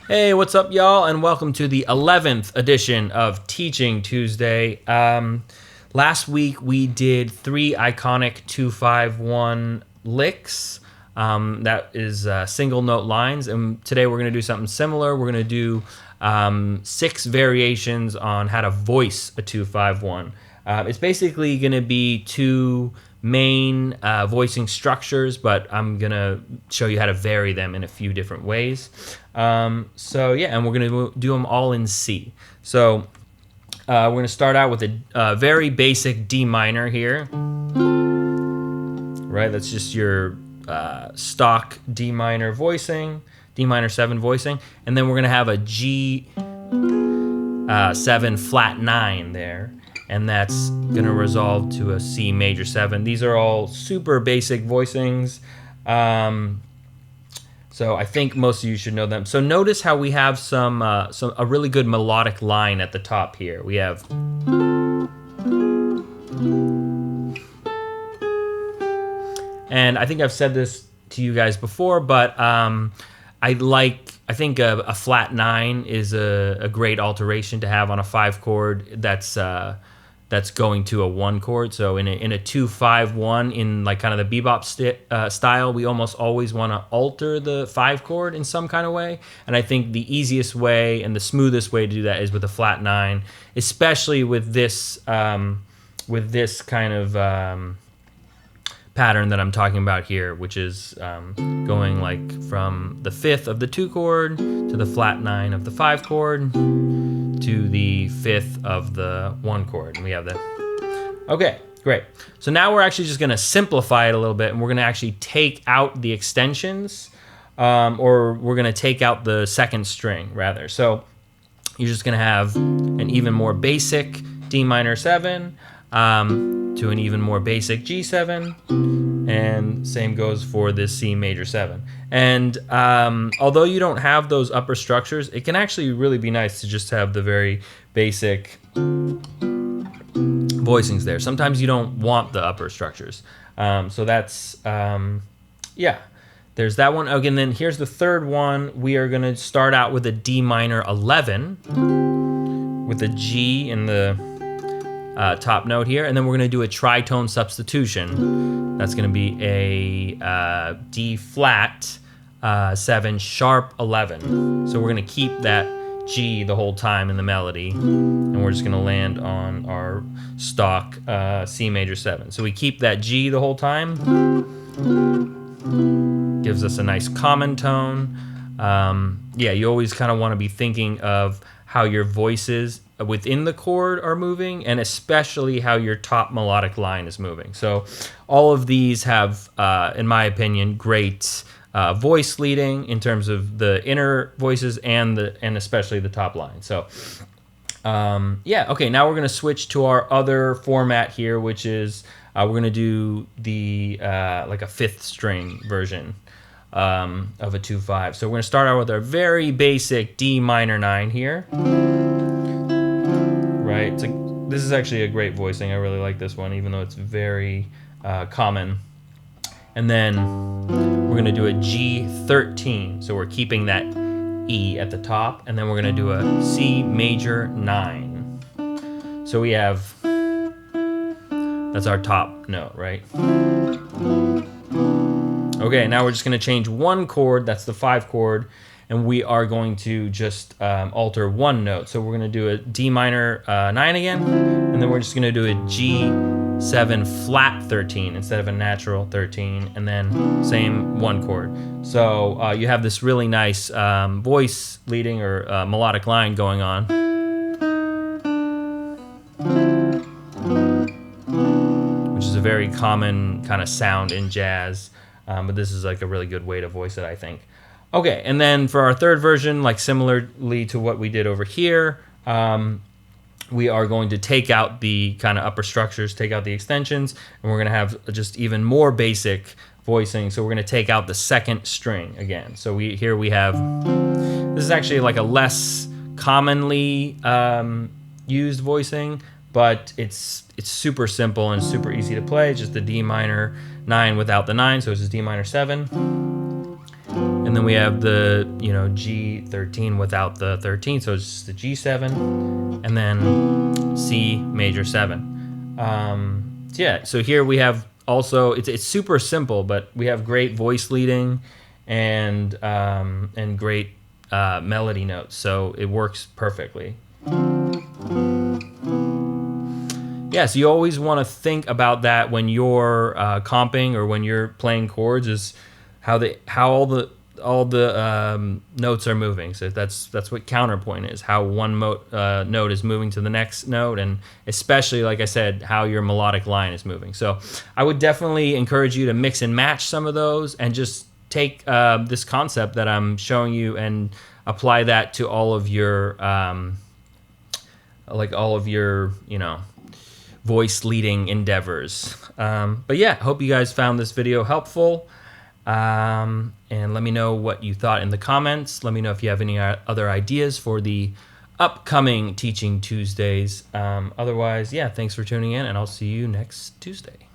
Hey, what's up, y'all, and welcome to the 11th edition of Teaching Tuesday. Last week we did 3 iconic 2-5-1 licks. That is single note lines, and today we're going to do something similar. We're going to do 6 variations on how to voice a 2-5-1. It's basically going to be 2 main voicing structures, but I'm going to show you how to vary them in a few different ways. And we're going to do them all in C. So we're going to start out with a very basic D minor here. Right, that's just your stock D minor voicing, D minor 7 voicing, and then we're going to have a G 7 flat 9 there. And that's going to resolve to a C major 7. These are all super basic voicings. So I think most of you should know them. So notice how we have a really good melodic line at the top here. We have... And I think I've said this to you guys before, but I think a flat 9 is a great alteration to have on a 5 chord that's going to a 1 chord. So in a 2-5-1 in like kind of the bebop style, we almost always want to alter the 5 chord in some kind of way. And I think the easiest way and the smoothest way to do that is with a flat 9, especially with this kind of pattern that I'm talking about here, which is going like from the 5th of the 2 chord to the flat 9 of the 5 chord to the 5th of the 1 chord. And we have that. Okay, great. So now we're actually just gonna simplify it a little bit, and we're gonna actually take out the extensions, or we're gonna take out the second string rather. So you're just gonna have an even more basic D minor 7, to an even more basic G7, and same goes for this C major 7. And although you don't have those upper structures, it can actually really be nice to just have the very basic voicings there. Sometimes you don't want the upper structures. So that's, there's that one. Okay, and then here's the third one. We are gonna start out with a D minor 11 with a G in the top note here, and then we're going to do a tritone substitution. That's going to be a D flat 7 sharp 11. So we're going to keep that G the whole time in the melody, and we're just going to land on our stock C major 7. So we keep that G the whole time. Gives us a nice common tone. You always kind of want to be thinking of how your voices within the chord are moving, and especially how your top melodic line is moving. So all of these have, in my opinion, great voice leading in terms of the inner voices and especially the top line. So okay, now we're gonna switch to our other format here, which is we're gonna do the like a 5th string version of a 2-5. So we're gonna start out with our very basic D minor 9 here. Right, this is actually a great voicing. I really like this one, even though it's very common. And then we're gonna do a G13. So we're keeping that E at the top, and then we're gonna do a C major 9. So we have, that's our top note, right? Okay, now we're just gonna change 1 chord, that's the 5 chord, and we are going to just alter 1 note. So we're gonna do a D minor 9 again, and then we're just gonna do a G7 flat 13 instead of a natural 13, and then same 1 chord. So you have this really nice voice leading or melodic line going on. Which is a very common kind of sound in jazz, but this is like a really good way to voice it, I think. Okay, and then for our third version, like similarly to what we did over here, we are going to take out the kind of upper structures, take out the extensions, and we're going to have just even more basic voicing. So we're going to take out the second string again. So here we have, this is actually like a less commonly used voicing, but it's super simple and super easy to play. It's just the D minor 9 without the 9, so it's just D minor 7. And then we have the, G13 without the 13, so it's just the G7, and then C major 7. So here we have also, it's super simple, but we have great voice leading and great melody notes, so it works perfectly. Yeah, so you always want to think about that when you're comping or when you're playing chords, is how all the notes are moving. So that's what counterpoint is, how one note is moving to the next note, and especially, like I said, how your melodic line is moving. So I would definitely encourage you to mix and match some of those, and just take this concept that I'm showing you and apply that to all of your voice leading endeavors. But yeah, hope you guys found this video helpful. And let me know what you thought in the comments. Let me know if you have any other ideas for the upcoming Teaching Tuesdays. Otherwise, yeah, thanks for tuning in, and I'll see you next Tuesday.